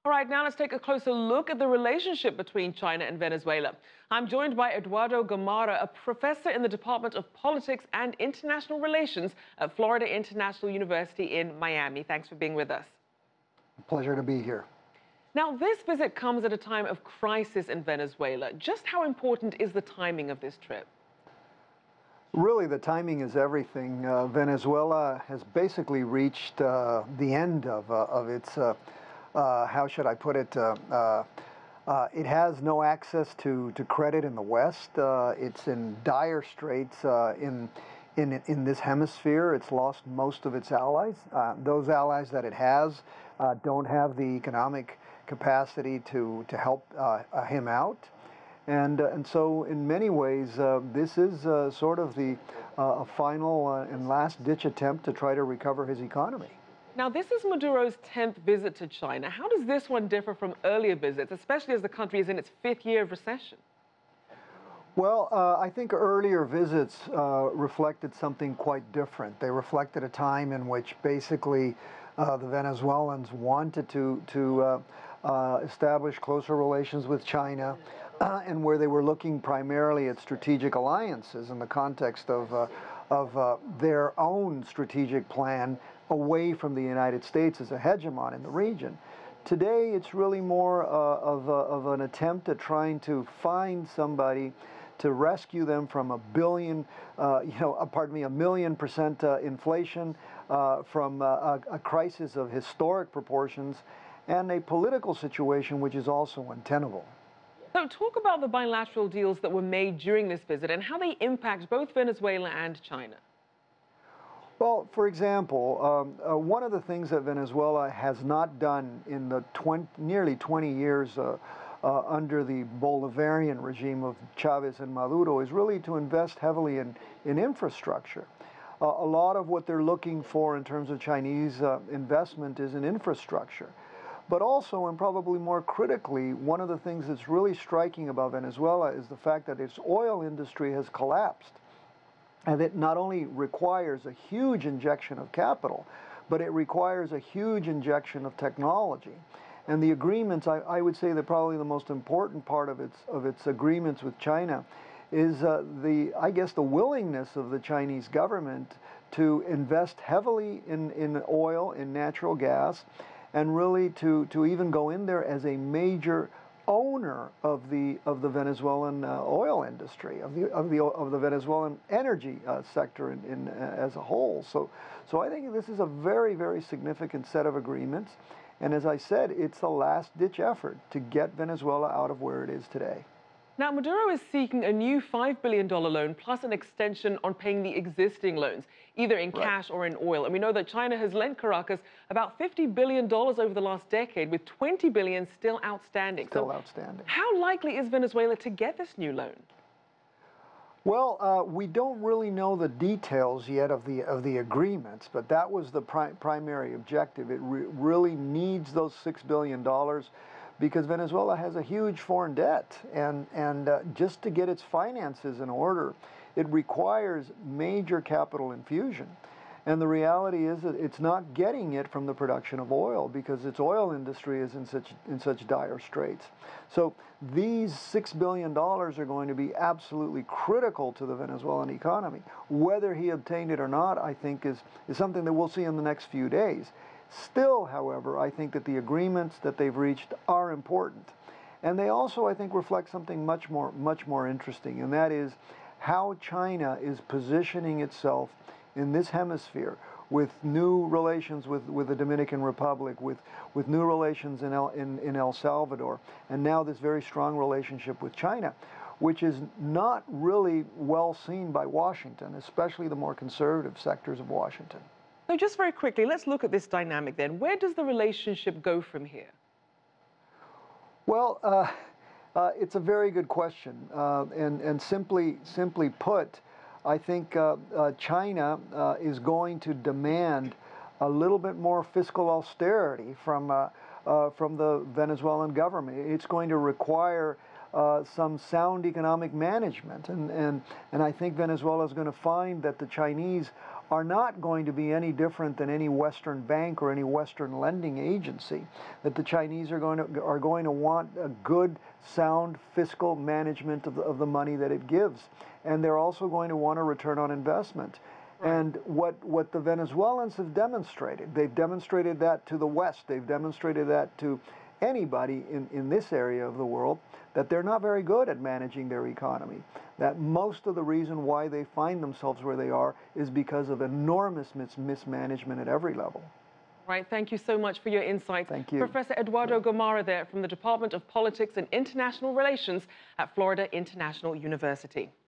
All right, now let's take a closer look at the relationship between China and Venezuela. I'm joined by Eduardo Gamarra, a professor in the Department of Politics and International Relations at Florida International University in Miami. Thanks for being with us. Pleasure to be here. Now, this visit comes at a time of crisis in Venezuela. Just how important is the timing of this trip? Really, the timing is everything. Venezuela has basically reached the end of its, how should I put it, it has no access to credit in the West. It's in dire straits in this hemisphere. It's lost most of its allies. Those allies that it has don't have the economic capacity to help him out. And so in many ways, this is sort of the final and last-ditch attempt to try to recover his economy. Now, this is Maduro's 10th visit to China. How does this one differ from earlier visits, especially as the country is in its 5th year of recession? Well, I think earlier visits reflected something quite different. They reflected a time in which basically the Venezuelans wanted to establish closer relations with China, and where they were looking primarily at strategic alliances in the context of their own strategic plan away from the United States as a hegemon in the region. Today, it's really more of an attempt at trying to find somebody to rescue them from a million% inflation, from a crisis of historic proportions, and a political situation which is also untenable. So talk about the bilateral deals that were made during this visit and how they impact both Venezuela and China. Well, for example, one of the things that Venezuela has not done in the nearly 20 years under the Bolivarian regime of Chavez and Maduro is really to invest heavily in infrastructure. A lot of what they're looking for in terms of Chinese investment is in infrastructure. But also, and probably more critically, one of the things that's really striking about Venezuela is the fact that its oil industry has collapsed. And it not only requires a huge injection of capital, but it requires a huge injection of technology. And the agreements, I would say that probably the most important part of its agreements with China is I guess the willingness of the Chinese government to invest heavily in oil, in natural gas, and really to even go in there as a major owner of the Venezuelan oil industry, of the Venezuelan energy sector as a whole. So I think this is a very, very significant set of agreements. And as I said, it's a last-ditch effort to get Venezuela out of where it is today. Now, Maduro is seeking a new $5 billion loan plus an extension on paying the existing loans, either in cash or in oil. And we know that China has lent Caracas about $50 billion over the last decade, with $20 billion still outstanding. How likely is Venezuela to get this new loan? Well, we don't really know the details yet of the agreements, but that was the primary objective. It really needs those $6 billion because Venezuela has a huge foreign debt, and just to get its finances in order, it requires major capital infusion. And the reality is that it's not getting it from the production of oil because its oil industry is in such dire straits. So these $6 billion are going to be absolutely critical to the Venezuelan economy. Whether he obtained it or not, I think, is something that we'll see in the next few days. Still, however, I think that the agreements that they've reached are important. And they also, I think, reflect something much more interesting, and that is how China is positioning itself in this hemisphere with new relations with the Dominican Republic, with new relations in El Salvador, and now this very strong relationship with China, which is not really well seen by Washington, especially the more conservative sectors of Washington. So just very quickly, let's look at this dynamic then. Where does the relationship go from here? Well, it's a very good question. And simply put, I think China is going to demand a little bit more fiscal austerity from the Venezuelan government. It's going to require some sound economic management. And I think Venezuela is going to find that the Chinese are not going to be any different than any Western bank or any Western lending agency, that the Chinese are going to want a good, sound fiscal management of the money that it gives. And they're also going to want a return on investment. Right. And what the Venezuelans have demonstrated, they've demonstrated that to the West, they've demonstrated that to anybody in this area of the world, that they're not very good at managing their economy. That most of the reason why they find themselves where they are is because of enormous mismanagement at every level. Right, thank you so much for your insights. Thank you. Professor Eduardo Gamarra there from the Department of Politics and International Relations at Florida International University.